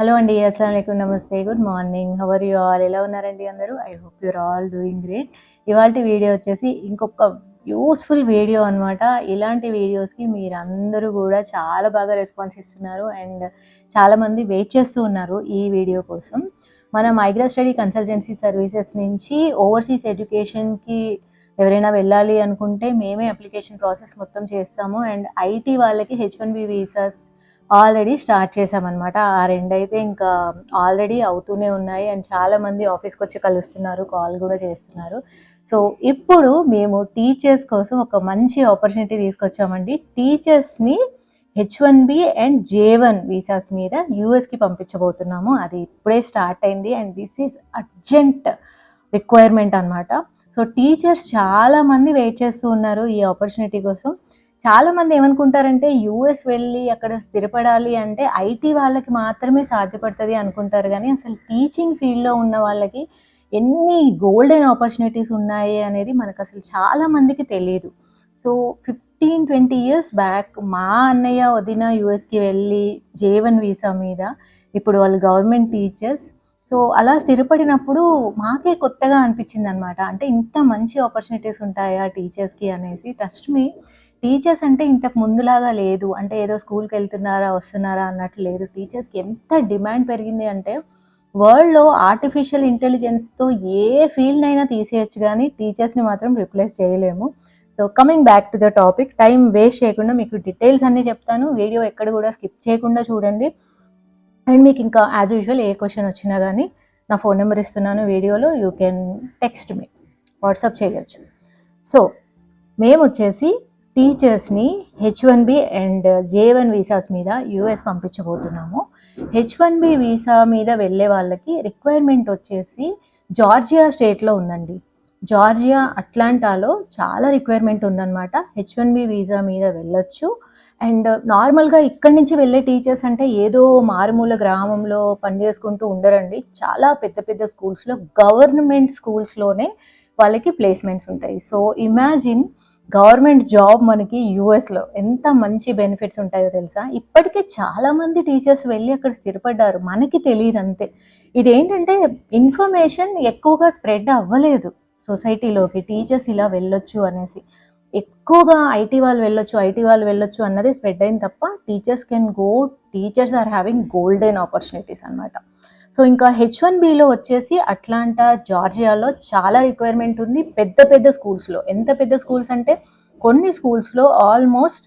Hello అండి. అస్సలాముఅలైకుం. నమస్తే. Good morning. How are you all? ఎలా ఉన్నారండి అందరూ? I hope your all doing great. ఇవాల్టి వీడియో వచ్చేసి ఇంకొక యూస్ఫుల్ వీడియో అనమాట. ఇలాంటి వీడియోస్‌కి మీరందరూ కూడా చాలా బాగా రెస్పాన్స్ ఇస్తున్నారు అండ్ చాలామంది వెయిట్ చేస్తూ ఉన్నారు ఈ వీడియో కోసం. మన మైగ్రా స్టడీ కన్సల్టెన్సీ సర్వీసెస్ నుంచి ఓవర్సీస్ ఎడ్యుకేషన్‌కి ఎవరైనా వెళ్ళాలి అనుకుంటే మేమే అప్లికేషన్ ప్రాసెస్ మొత్తం చేస్తాము అండ్ ఐటీ వాళ్ళకి H1B వీసాస్ ఆల్రెడీ స్టార్ట్ చేసామన్నమాట. ఆ రెండైతే ఇంకా ఆల్రెడీ అవుతూనే ఉన్నాయి అండ్ చాలామంది ఆఫీస్కి వచ్చి కలుస్తున్నారు, కాల్ కూడా చేస్తున్నారు. సో ఇప్పుడు మేము టీచర్స్ కోసం ఒక మంచి ఆపర్చునిటీ తీసుకొచ్చామండి. టీచర్స్ని H1B అండ్ J1 వీసాస్ మీద యూఎస్కి పంపించబోతున్నాము. అది ఇప్పుడే స్టార్ట్ అయింది and this is urgent requirement అనమాట. సో టీచర్స్ చాలామంది వెయిట్ చేస్తూ ఉన్నారు ఈ ఆపర్చునిటీ కోసం. చాలామంది ఏమనుకుంటారంటే యూఎస్ వెళ్ళి అక్కడ స్థిరపడాలి అంటే ఐటీ వాళ్ళకి మాత్రమే సాధ్యపడుతుంది అనుకుంటారు, కానీ అసలు టీచింగ్ ఫీల్డ్లో ఉన్న వాళ్ళకి ఎన్ని గోల్డెన్ ఆపర్చునిటీస్ ఉన్నాయి అనేది మనకు అసలు చాలామందికి తెలియదు. సో 15-20 ఇయర్స్ బ్యాక్ మా అన్నయ్య వదిన యూఎస్కి వెళ్ళి J1 వీసా మీద ఇప్పుడు వాళ్ళు గవర్నమెంట్ టీచర్స్. సో అలా స్థిరపడినప్పుడు మాకే కొత్తగా అనిపించింది అనమాట. అంటే ఇంత మంచి ఆపర్చునిటీస్ ఉంటాయా టీచర్స్కి అనేసి. ట్రస్ట్ మీ, టీచర్స్ అంటే ఇంతకు ముందులాగా లేదు. అంటే ఏదో స్కూల్కి వెళ్తున్నారా వస్తున్నారా అన్నట్లు లేదు. టీచర్స్కి ఎంత డిమాండ్ పెరిగింది అంటే వరల్డ్లో ఆర్టిఫిషియల్ ఇంటెలిజెన్స్తో ఏ ఫీల్డ్ అయినా తీసేయచ్చు, కానీ టీచర్స్ని మాత్రం రిప్లేస్ చేయలేము. So coming back to the topic, time waste చేయకుండా మీకు డీటెయిల్స్ అన్నీ చెప్తాను. వీడియో ఎక్కడ కూడా స్కిప్ చేయకుండా చూడండి. అండ్ మీకు ఇంకా యాజ్ యూజువల్ ఏ క్వశ్చన్ వచ్చినా కానీ నా ఫోన్ నెంబర్ ఇస్తున్నాను వీడియోలో, you can text me, WhatsApp చేయొచ్చు. సో మేము వచ్చేసి టీచర్స్ని H1B అండ్ J1 వీసాస్ మీద యూఎస్ పంపించబోతున్నాము. H1B వీసా మీద వెళ్ళే వాళ్ళకి రిక్వైర్మెంట్ వచ్చేసి జార్జియా స్టేట్లో ఉందండి. జార్జియా అట్లాంటాలో చాలా రిక్వైర్మెంట్ ఉందన్నమాట. H1B వీసా మీద వెళ్ళొచ్చు. అండ్ నార్మల్గా ఇక్కడి నుంచి వెళ్ళే టీచర్స్ అంటే ఏదో మారుమూల గ్రామంలో పనిచేసుకుంటూ ఉండరండి. చాలా పెద్ద పెద్ద స్కూల్స్లో, గవర్నమెంట్ స్కూల్స్లోనే వాళ్ళకి ప్లేస్మెంట్స్ ఉంటాయి. సో ఇమాజిన్ గవర్నమెంట్ జాబ్ మనకి యూఎస్లో ఎంత మంచి బెనిఫిట్స్ ఉంటాయో తెలుసా. ఇప్పటికే చాలామంది టీచర్స్ వెళ్ళి అక్కడ స్థిరపడ్డారు, మనకి తెలియదు అంతే. ఇదేంటంటే ఇన్ఫర్మేషన్ ఎక్కువగా స్ప్రెడ్ అవ్వలేదు సొసైటీలోకి, టీచర్స్ ఇలా వెళ్ళొచ్చు అనేసి. ఎక్కువగా ఐటీ వాళ్ళు వెళ్ళొచ్చు అన్నది స్ప్రెడ్ అయింది తప్ప teachers can go, teachers are having golden opportunities అనమాట. సో ఇంకా H1Bలో వచ్చేసి అట్లాంటా, జార్జియాలో చాలా రిక్వైర్మెంట్ ఉంది. పెద్ద పెద్ద స్కూల్స్లో, ఎంత పెద్ద స్కూల్స్ అంటే కొన్ని స్కూల్స్లో almost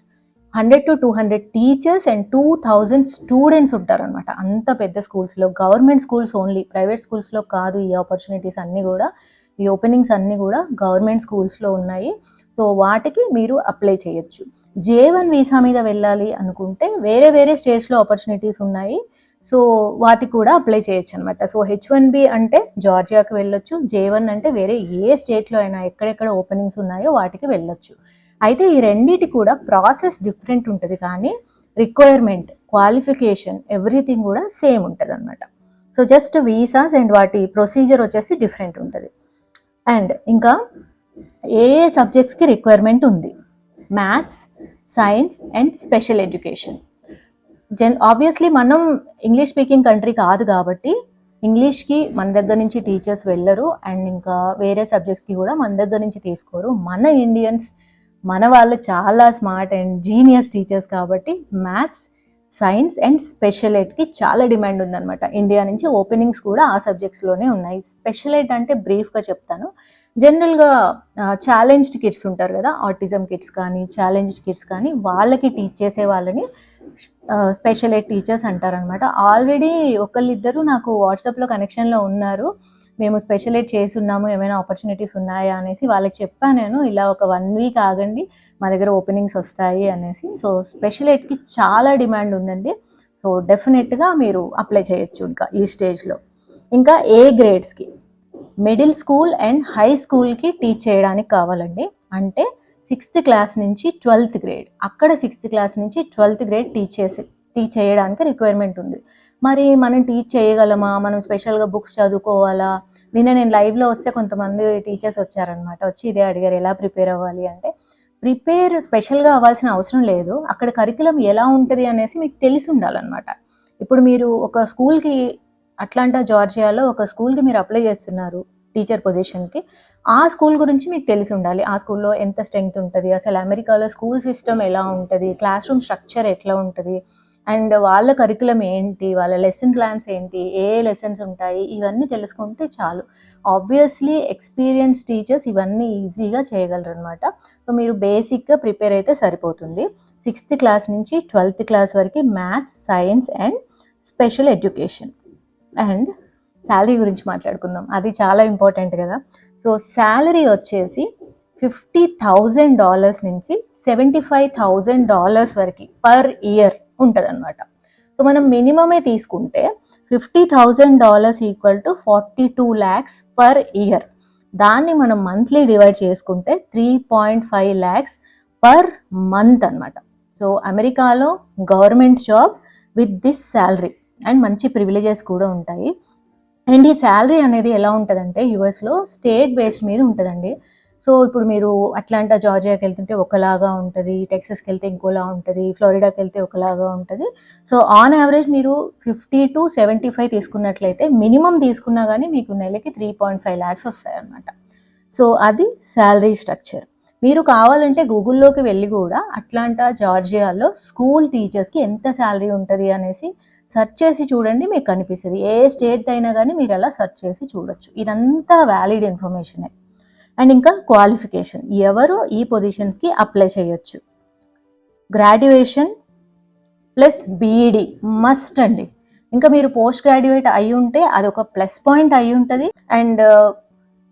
100 to 200 teachers and 2000 students ఉంటారనమాట. అంత పెద్ద స్కూల్స్లో, గవర్నమెంట్ స్కూల్స్ ఓన్లీ, ప్రైవేట్ స్కూల్స్లో కాదు. ఈ ఆపర్చునిటీస్ అన్నీ కూడా, ఈ ఓపెనింగ్స్ అన్నీ కూడా గవర్నమెంట్ స్కూల్స్లో ఉన్నాయి. సో వాటికి మీరు అప్లై చేయొచ్చు. J1 వీసా మీద వెళ్ళాలి అనుకుంటే వేరే వేరే స్టేట్స్లో ఆపర్చునిటీస్ ఉన్నాయి. సో వాటికి కూడా అప్లై చేయొచ్చు అనమాట. సో H1B అంటే జార్జియాకి వెళ్ళొచ్చు, J1 అంటే వేరే ఏ స్టేట్లో అయినా ఎక్కడెక్కడ ఓపెనింగ్స్ ఉన్నాయో వాటికి వెళ్ళొచ్చు. అయితే ఈ రెండిటి కూడా ప్రాసెస్ డిఫరెంట్ ఉంటుంది, కానీ రిక్వైర్మెంట్, క్వాలిఫికేషన్, ఎవ్రీథింగ్ కూడా సేమ్ ఉంటుంది అనమాట. సో జస్ట్ వీసాస్ అండ్ వాటి ప్రొసీజర్ వచ్చేసి డిఫరెంట్ ఉంటుంది. అండ్ ఇంకా ఏ ఏ సబ్జెక్ట్స్కి రిక్వైర్మెంట్ ఉంది? Maths, science and special education. Obviously మనం ఇంగ్లీష్ స్పీకింగ్ కంట్రీ కాదు కాబట్టి ఇంగ్లీష్కి మన దగ్గర నుంచి టీచర్స్ వెళ్ళరు అండ్ ఇంకా వేరే సబ్జెక్ట్స్కి కూడా మన దగ్గర నుంచి తీసుకోరు. మన ఇండియన్స్, మన వాళ్ళు చాలా స్మార్ట్ అండ్ జీనియస్ టీచర్స్ కాబట్టి మ్యాథ్స్, సైన్స్ అండ్ స్పెషల్ ఎడ్కి చాలా డిమాండ్ ఉందన్నమాట. ఇండియా నుంచి ఓపెనింగ్స్ కూడా ఆ సబ్జెక్ట్స్లోనే ఉన్నాయి. స్పెషల్ ఎడ్ అంటే బ్రీఫ్గా చెప్తాను. జనరల్గా ఛాలెంజ్డ్ కిడ్స్ ఉంటారు కదా, ఆటిజం కిడ్స్ కానీ ఛాలెంజ్డ్ కిడ్స్ కానీ, వాళ్ళకి టీచ్ చేసే వాళ్ళని స్పెషల్ ఎడ్ టీచర్స్ అంటారనమాట. ఆల్రెడీ ఒకళ్ళిద్దరు నాకు వాట్సాప్లో కనెక్షన్లో ఉన్నారు. మేము స్పెషల్ ఎడ్ చేసి ఉన్నాము, ఏమైనా ఆపర్చునిటీస్ ఉన్నాయా అనేసి వాళ్ళకి చెప్పాను నేను. ఇలా ఒక 1 వీక్ ఆగండి, మా దగ్గర ఓపెనింగ్స్ వస్తాయి అనేసి. సో స్పెషల్ ఎడ్కి చాలా డిమాండ్ ఉందండి. సో డెఫినెట్గా మీరు అప్లై చేయొచ్చు ఇంకా ఈ స్టేజ్లో. ఇంకా ఏ గ్రేడ్స్కి, మిడిల్ స్కూల్ అండ్ హై స్కూల్కి టీచ్ చేయడానికి కావాలండి. అంటే 6th క్లాస్ నుంచి 12th గ్రేడ్, అక్కడ 6th క్లాస్ నుంచి 12th గ్రేడ్ టీచ్ చేయడానికి రిక్వైర్మెంట్ ఉంది. మరి మనం టీచ్ చేయగలమా? మనం స్పెషల్గా బుక్స్ చదువుకోవాలా? నేను లైవ్లో వస్తే కొంతమంది టీచర్స్ వచ్చారనమాట, వచ్చి ఇదే అడిగారు, ఎలా ప్రిపేర్ అవ్వాలి అంటే. స్పెషల్గా అవ్వాల్సిన అవసరం లేదు. అక్కడ కరికులం ఎలా ఉంటుంది అనేసి మీకు తెలిసి ఉండాలన్నమాట. ఇప్పుడు మీరు ఒక స్కూల్కి అట్లాంటా జార్జియాలో ఒక స్కూల్కి మీరు అప్లై చేస్తున్నారు టీచర్ పొజిషన్కి, ఆ స్కూల్ గురించి మీకు తెలిసి ఉండాలి. ఆ స్కూల్లో ఎంత స్ట్రెంగ్త్ ఉంటుంది, అసలు అమెరికాలో స్కూల్ సిస్టమ్ ఎలా ఉంటుంది, క్లాస్ రూమ్ స్ట్రక్చర్ ఎట్లా ఉంటుంది, అండ్ వాళ్ళ కరికులం ఏంటి, వాళ్ళ లెసన్ ప్లాన్స్ ఏంటి, ఏ లెసన్స్ ఉంటాయి, ఇవన్నీ తెలుసుకుంటే చాలు. ఆబ్వియస్లీ ఎక్స్పీరియన్స్ టీచర్స్ ఇవన్నీ ఈజీగా చేయగలరు అనమాట. సో మీరు బేసిక్గా ప్రిపేర్ అయితే సరిపోతుంది. 6th క్లాస్ నుంచి 12th క్లాస్ వరకు maths, science and special education. And salary గురించి మాట్లాడుకుందాం, అది చాలా ఇంపార్టెంట్ కదా. సో శాలరీ వచ్చేసి $50,000 నుంచి $75,000 వరకు పర్ ఇయర్ ఉంటుంది అనమాట. సో మనం మినిమమే తీసుకుంటే $50,000 equal to 42 lakhs per year. దాన్ని మనం మంత్లీ డివైడ్ చేసుకుంటే 3.5 lakhs పర్ మంత్ అనమాట. సో అమెరికాలో government job with this salary and మంచి ప్రివిలేజెస్ కూడా ఉంటాయి. అండ్ ఈ శాలరీ అనేది ఎలా ఉంటుందంటే యూఎస్లో స్టేట్ బేస్డ్ మీద ఉంటుందండి. సో ఇప్పుడు మీరు అట్లాంటా జార్జియాకి వెళ్తుంటే ఒకలాగా ఉంటుంది, టెక్సస్కి వెళ్తే ఇంకోలా ఉంటుంది, ఫ్లోరిడాకి వెళ్తే ఒకలాగా ఉంటుంది. సో ఆన్ యావరేజ్ మీరు 50 to 75 తీసుకున్నట్లయితే మినిమం తీసుకున్నా కానీ మీకు నెలకి 3.5 lakhs వస్తాయన్నమాట. సో అది శాలరీ స్ట్రక్చర్. మీరు కావాలంటే గూగుల్లోకి వెళ్ళి కూడా అట్లాంటా జార్జియాలో స్కూల్ టీచర్స్కి ఎంత శాలరీ ఉంటుంది అనేసి సెర్చ్ చేసి చూడండి, మీకు కనిపిస్తుంది. ఏ స్టేట్ అయినా కానీ మీరు అలా సెర్చ్ చేసి చూడొచ్చు. ఇదంతా వ్యాలిడ్ ఇన్ఫర్మేషనే. అండ్ ఇంకా క్వాలిఫికేషన్, ఎవరు ఈ పొజిషన్స్కి అప్లై చేయొచ్చు. గ్రాడ్యుయేషన్ ప్లస్ బీఈడి మస్ట్ అండి. ఇంకా మీరు పోస్ట్ గ్రాడ్యుయేట్ అయి ఉంటే అది ఒక ప్లస్ పాయింట్ అయి ఉంటుంది. అండ్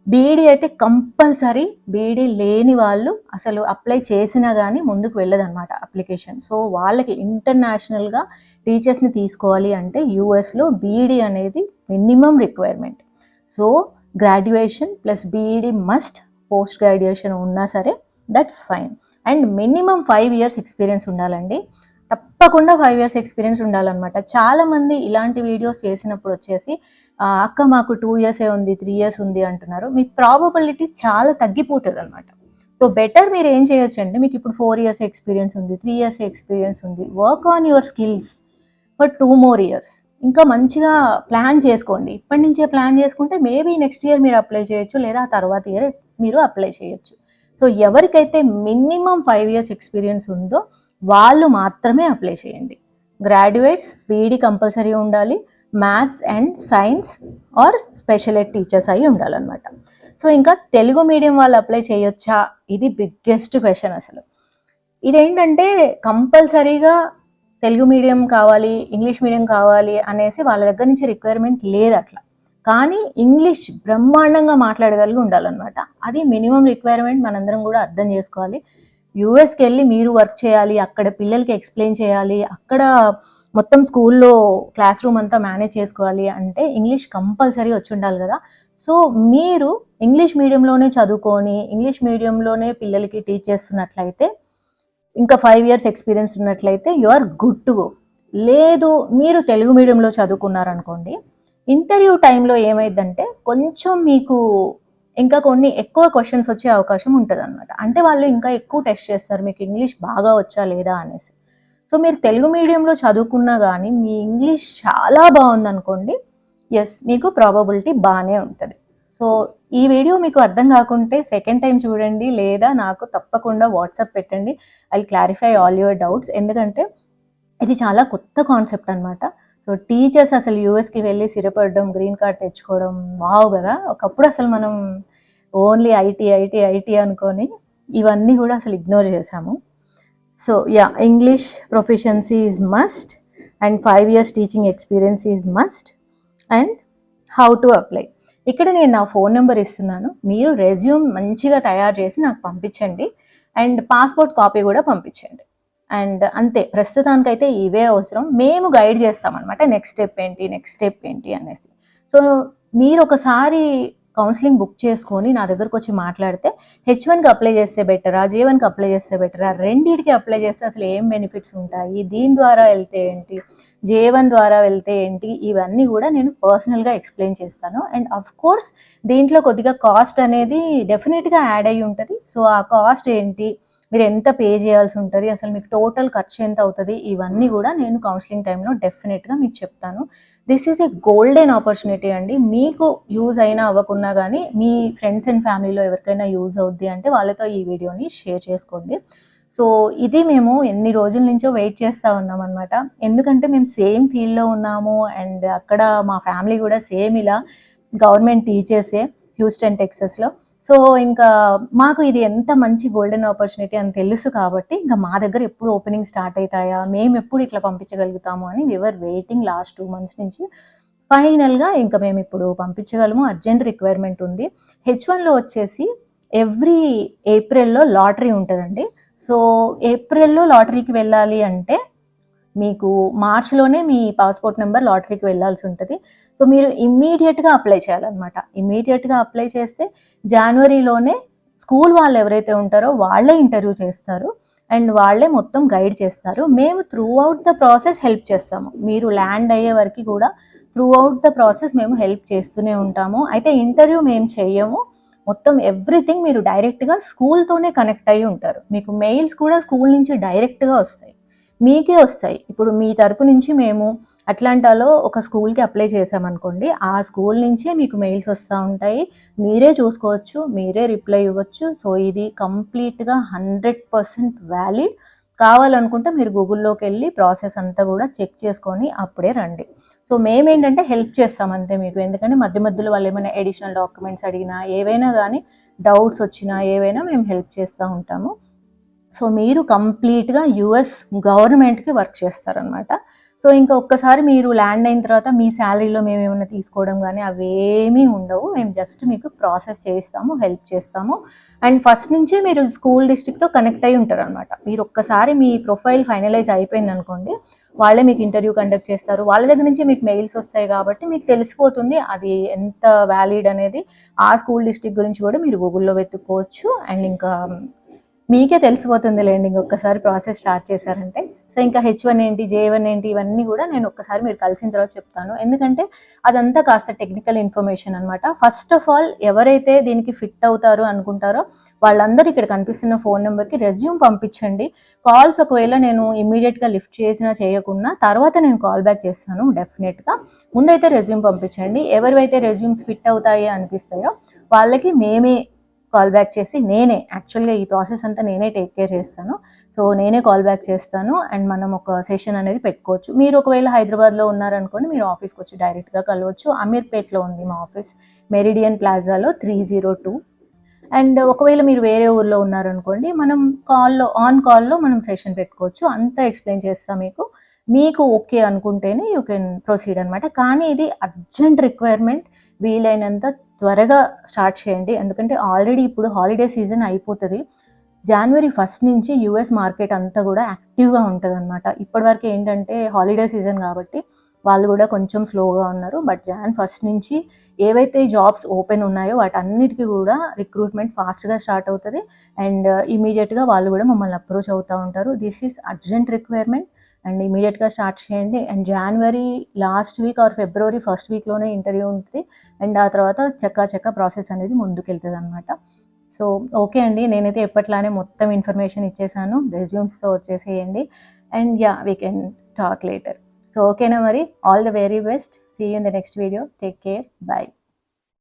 బీఈడి అయితే కంపల్సరీ. బీఈడి లేని వాళ్ళు అసలు అప్లై చేసినా కానీ ముందుకు వెళ్ళదన్నమాట అప్లికేషన్. సో వాళ్ళకి ఇంటర్నేషనల్గా టీచర్స్ని తీసుకోవాలి అంటే యూఎస్లో బీఈడి అనేది minimum requirement. So graduation plus B Ed must. Post graduation ఉన్నా సరే that's fine. And minimum 5 years experience ఉండాలండి. తప్పకుండా 5 years ఎక్స్పీరియన్స్ ఉండాలన్నమాట. చాలామంది ఇలాంటి వీడియోస్ చేసినప్పుడు వచ్చేసి అక్క మాకు 2 years ఉంది, 3 years ఉంది అంటున్నారు. మీ ప్రాబబిలిటీ చాలా తగ్గిపోతుంది అనమాట. సో బెటర్ మీరు ఏం చేయొచ్చు అంటే, మీకు ఇప్పుడు 4 years ఎక్స్పీరియన్స్ ఉంది, 3 years ఎక్స్పీరియన్స్ ఉంది, work on your skills for 2 more years. ఇంకా మంచిగా ప్లాన్ చేసుకోండి. ఇప్పటి నుంచే ప్లాన్ చేసుకుంటే మేబీ నెక్స్ట్ ఇయర్ మీరు అప్లై చేయొచ్చు, లేదా ఆ తర్వాత ఇయర్ మీరు అప్లై చేయొచ్చు. సో ఎవరికైతే మినిమం 5 years ఎక్స్పీరియన్స్ ఉందో వాళ్ళు మాత్రమే అప్లై చేయండి. గ్రాడ్యుయేట్స్ బీఈడి కంపల్సరీ ఉండాలి, maths and science or special ed teachers అయి ఉండాలన్నమాట. సో ఇంకా తెలుగు మీడియం వాళ్ళు అప్లై చేయొచ్చా, ఇది బిగ్గెస్ట్ క్వశ్చన్ అసలు. ఇదేంటంటే కంపల్సరీగా తెలుగు మీడియం కావాలి, ఇంగ్లీష్ మీడియం కావాలి అనేసి వాళ్ళ దగ్గర నుంచి రిక్వైర్మెంట్ లేదు అట్లా. కానీ ఇంగ్లీష్ బ్రహ్మాండంగా మాట్లాడగలిగి ఉండాలన్నమాట. అది మినిమం రిక్వైర్మెంట్, మనందరం కూడా అర్థం చేసుకోవాలి. యూఎస్కి వెళ్ళి మీరు వర్క్ చేయాలి, అక్కడ పిల్లలకి ఎక్స్ప్లెయిన్ చేయాలి, అక్కడ మొత్తం స్కూల్లో క్లాస్ రూమ్ అంతా మేనేజ్ చేసుకోవాలి అంటే ఇంగ్లీష్ కంపల్సరీ వచ్చి ఉండాలి కదా. సో మీరు ఇంగ్లీష్ మీడియంలోనే చదువుకొని ఇంగ్లీష్ మీడియంలోనే పిల్లలకి టీచ్ చేస్తున్నట్లయితే, ఇంకా 5 years ఎక్స్పీరియన్స్ ఉన్నట్లయితే you are good to go. లేదు మీరు తెలుగు మీడియంలో చదువుకున్నారనుకోండి, ఇంటర్వ్యూ టైంలో ఏమైందంటే కొంచెం మీకు ఇంకా కొన్ని ఎక్కువ క్వశ్చన్స్ వచ్చే అవకాశం ఉంటుంది అనమాట. అంటే వాళ్ళు ఇంకా ఎక్కువ టెస్ట్ చేస్తారు మీకు ఇంగ్లీష్ బాగా వచ్చా లేదా అనేసి. సో మీరు తెలుగు మీడియంలో చదువుకున్నా కానీ మీ ఇంగ్లీష్ చాలా బాగుందనుకోండి, ఎస్ మీకు ప్రాబబిలిటీ బాగానే ఉంటుంది. సో ఈ వీడియో మీకు అర్థం కాకుంటే సెకండ్ టైం చూడండి, లేదా నాకు తప్పకుండా వాట్సాప్ పెట్టండి. I clarify all your doubts. ఎందుకంటే ఇది చాలా కొత్త కాన్సెప్ట్ అనమాట. సో టీచర్స్ అసలు యూఎస్కి వెళ్ళి స్థిరపడడం, గ్రీన్ కార్డ్ తెచ్చుకోవడం వావ్ కదా. ఒకప్పుడు అసలు మనం ఓన్లీ ఐటీ అనుకొని ఇవన్నీ కూడా అసలు ఇగ్నోర్ చేసాము. So yeah, English proficiency is must and 5 years teaching experience is must. And how to apply, ఇక్కడ నేను నా ఫోన్ నెంబర్ ఇస్తున్నాను. మీరు రెజ్యూమ్ మంచిగా తయారు చేసి నాకు పంపించండి అండ్ పాస్పోర్ట్ కాపీ కూడా పంపించండి. అండ్ అంతే, ప్రస్తుతానికైతే ఇవే అవసరం. మేము గైడ్ చేస్తామన్నమాట నెక్స్ట్ స్టెప్ ఏంటి అనేసి. సో మీరు ఒకసారి కౌన్సిలింగ్ బుక్ చేసుకొని నా దగ్గరకు వచ్చి మాట్లాడితే H1కి అప్లై చేస్తే బెటరా, J1కి అప్లై చేస్తే బెటరా, రెండింటికి అప్లై చేస్తే అసలు ఏం బెనిఫిట్స్ ఉంటాయి, దీని ద్వారా వెళ్తే ఏంటి, J1 ద్వారా వెళ్తే ఏంటి, ఇవన్నీ కూడా నేను పర్సనల్గా ఎక్స్ప్లెయిన్ చేస్తాను. అండ్ అఫ్ కోర్స్ దీంట్లో కొద్దిగా కాస్ట్ అనేది డెఫినెట్గా యాడ్ అయ్యి ఉంటుంది. సో ఆ కాస్ట్ ఏంటి, మీరు ఎంత పే చేయాల్సి ఉంటుంది, అసలు మీకు టోటల్ ఖర్చు ఎంత అవుతుంది, ఇవన్నీ కూడా నేను కౌన్సిలింగ్ టైంలో డెఫినెట్గా మీకు చెప్తాను. This is a golden opportunity అండి. మీకు యూజ్ అయినా అవ్వకున్నా కానీ మీ ఫ్రెండ్స్ అండ్ ఫ్యామిలీలో ఎవరికైనా యూజ్ అవుద్ది అంటే వాళ్ళతో ఈ వీడియోని షేర్ చేసుకోండి. సో ఇది మేము ఎన్ని రోజుల నుంచో వెయిట్ చేస్తూ ఉన్నాం అనమాట. ఎందుకంటే మేము సేమ్ ఫీల్డ్లో ఉన్నాము అండ్ అక్కడ మా ఫ్యామిలీ కూడా సేమ్ ఇలా గవర్నమెంట్ టీచర్సే హ్యూస్టన్ టెక్సస్లో. సో ఇంకా మాకు ఇది ఎంత మంచి గోల్డెన్ ఆపర్చునిటీ అని తెలుసు కాబట్టి ఇంకా మా దగ్గర ఎప్పుడు ఓపెనింగ్ స్టార్ట్ అవుతాయా, మేము ఎప్పుడు ఇట్లా పంపించగలుగుతాము అని వివర్ వెయిటింగ్ లాస్ట్ 2 months నుంచి. ఫైనల్గా ఇంకా మేము ఇప్పుడు పంపించగలము. అర్జెంట్ రిక్వైర్మెంట్ ఉంది. H1లో వచ్చేసి ఎవ్రీ ఏప్రిల్లో లాటరీ ఉంటుందండి. సో ఏప్రిల్లో లాటరీకి వెళ్ళాలి అంటే మీకు మార్చ్లోనే మీ పాస్పోర్ట్ నెంబర్ లాటరీకి వెళ్ళాల్సి ఉంటుంది. సో మీరు ఇమ్మీడియట్గా అప్లై చేయాలన్నమాట. ఇమ్మీడియట్గా అప్లై చేస్తే జనవరిలోనే స్కూల్ వాళ్ళు ఎవరైతే ఉంటారో వాళ్ళే ఇంటర్వ్యూ చేస్తారు అండ్ వాళ్ళే మొత్తం గైడ్ చేస్తారు. మేము through out the process help చేస్తాము. మీరు ల్యాండ్ అయ్యే వరకు కూడా త్రూ అవుట్ ద ప్రాసెస్ మేము హెల్ప్ చేస్తూనే ఉంటాము. అయితే ఇంటర్వ్యూ మేము చేయము. మొత్తం ఎవ్రీథింగ్ మీరు డైరెక్ట్గా స్కూల్తోనే కనెక్ట్ అయ్యి ఉంటారు. మీకు మెయిల్స్ కూడా స్కూల్ నుంచి డైరెక్ట్గా వస్తాయి, మీకే వస్తాయి. ఇప్పుడు మీ తరపు నుంచి మేము అట్లాంటాలో ఒక స్కూల్కి అప్లై చేసామనుకోండి, ఆ స్కూల్ నుంచే మీకు మెయిల్స్ వస్తూ ఉంటాయి. మీరే చూసుకోవచ్చు, మీరే రిప్లై ఇవ్వచ్చు. సో ఇది కంప్లీట్గా 100% వ్యాలిడ్. కావాలనుకుంటే మీరు గూగుల్లోకి వెళ్ళి ప్రాసెస్ అంతా కూడా చెక్ చేసుకొని అప్పుడే రండి. సో మేమేంటంటే హెల్ప్ చేస్తాం అంతే మీకు. ఎందుకంటే మధ్య మధ్యలో వాళ్ళు ఏమైనా ఎడిషనల్ డాక్యుమెంట్స్ అడిగినా, ఏవైనా కానీ డౌట్స్ వచ్చినా ఏవైనా మేము హెల్ప్ చేస్తూ ఉంటాము. సో మీరు కంప్లీట్గా యుఎస్ గవర్నమెంట్కి వర్క్ చేస్తారనమాట. సో ఇంకా ఒక్కసారి మీరు ల్యాండ్ అయిన తర్వాత మీ శాలరీలో మేము ఏమైనా తీసుకోవడం కానీ అవేమీ ఉండవు. మేము జస్ట్ మీకు ప్రాసెస్ చేస్తాము, హెల్ప్ చేస్తాము. అండ్ ఫస్ట్ నుంచి మీరు స్కూల్ డిస్ట్రిక్ట్తో కనెక్ట్ అయి ఉంటారు అనమాట. మీరు ఒక్కసారి మీ ప్రొఫైల్ ఫైనలైజ్ అయిపోయింది అనుకోండి, వాళ్ళే మీకు ఇంటర్వ్యూ కండక్ట్ చేస్తారు. వాళ్ళ దగ్గర నుంచి మీకు మెయిల్స్ వస్తాయి కాబట్టి మీకు తెలిసిపోతుంది అది ఎంత వ్యాలిడ్ అనేది. ఆ స్కూల్ డిస్ట్రిక్ట్ గురించి కూడా మీరు గూగుల్లో వెతుక్కోవచ్చు. అండ్ ఇంకా మీకే తెలిసిపోతుంది లేండి ఇంకొకసారి ప్రాసెస్ స్టార్ట్ చేశారంటే. సో ఇంకా H1 ఏంటి, J1 ఏంటి, ఇవన్నీ కూడా నేను ఒక్కసారి మీరు కలిసిన తర్వాత చెప్తాను. ఎందుకంటే అదంతా కాస్త టెక్నికల్ ఇన్ఫర్మేషన్ అనమాట. ఫస్ట్ ఆఫ్ ఆల్ ఎవరైతే దీనికి ఫిట్ అవుతారు అనుకుంటారో వాళ్ళందరూ ఇక్కడ కనిపిస్తున్న ఫోన్ నెంబర్కి రెజ్యూమ్ పంపించండి. కాల్స్ ఒకవేళ నేను ఇమ్మీడియట్గా లిఫ్ట్ చేసినా చేయకున్నా తర్వాత నేను కాల్ బ్యాక్ చేస్తాను డెఫినెట్గా. ముందైతే రెజ్యూమ్ పంపించండి. ఎవరైతే రెజ్యూమ్స్ ఫిట్ అవుతాయి అనిపిస్తాయో వాళ్ళకి మేమే కాల్ బ్యాక్ చేసి, నేనే యాక్చువల్గా ఈ ప్రాసెస్ అంతా నేనే టేక్ కేర్ చేస్తాను. సో నేనే కాల్ బ్యాక్ చేస్తాను అండ్ మనం ఒక సెషన్ అనేది పెట్టుకోవచ్చు. మీరు ఒకవేళ హైదరాబాద్లో ఉన్నారనుకోండి, మీరు ఆఫీస్కి వచ్చి డైరెక్ట్గా కలవచ్చు. అమీర్పేట్లో ఉంది మా ఆఫీస్, మెరిడియన్ ప్లాజాలో 302. అండ్ ఒకవేళ మీరు వేరే ఊర్లో ఉన్నారనుకోండి, మనం ఆన్ కాల్లో మనం సెషన్ పెట్టుకోవచ్చు. అంతా ఎక్స్ప్లెయిన్ చేస్తాం మీకు. మీకు ఓకే అనుకుంటేనే యూ కెన్ ప్రొసీడ్ అనమాట. కానీ ఇది అర్జెంట్ రిక్వైర్మెంట్. వీలైనంత త్వరగా స్టార్ట్ చేయండి. ఎందుకంటే ఆల్రెడీ ఇప్పుడు హాలిడే సీజన్ అయిపోతుంది. January 1 నుంచి యూఎస్ మార్కెట్ అంతా కూడా యాక్టివ్గా ఉంటుంది అనమాట. ఇప్పటివరకు ఏంటంటే హాలిడే సీజన్ కాబట్టి వాళ్ళు కూడా కొంచెం స్లోగా ఉన్నారు. బట్ Jan 1 నుంచి ఏవైతే జాబ్స్ ఓపెన్ ఉన్నాయో వాటన్నిటికీ కూడా రిక్రూట్మెంట్ ఫాస్ట్గా స్టార్ట్ అవుతుంది. అండ్ ఇమీడియట్గా వాళ్ళు కూడా మమ్మల్ని అప్రోచ్ అవుతూ ఉంటారు. This is urgent requirement and ఇమీడియట్గా స్టార్ట్ చేయండి. And January last week or February 1st వీక్లోనే ఇంటర్వ్యూ ఉంటుంది. అండ్ ఆ తర్వాత చక్కా ప్రాసెస్ అనేది ముందుకెళ్తుంది అనమాట. సో ఓకే అండి, నేనైతే ఎప్పట్లానే మొత్తం ఇన్ఫర్మేషన్ ఇచ్చేసాను. రెజ్యూమ్స్తో వచ్చేసేయండి and ya we can talk later. So ఓకేనా మరి, all the very best. See you in the next video. Take care, bye.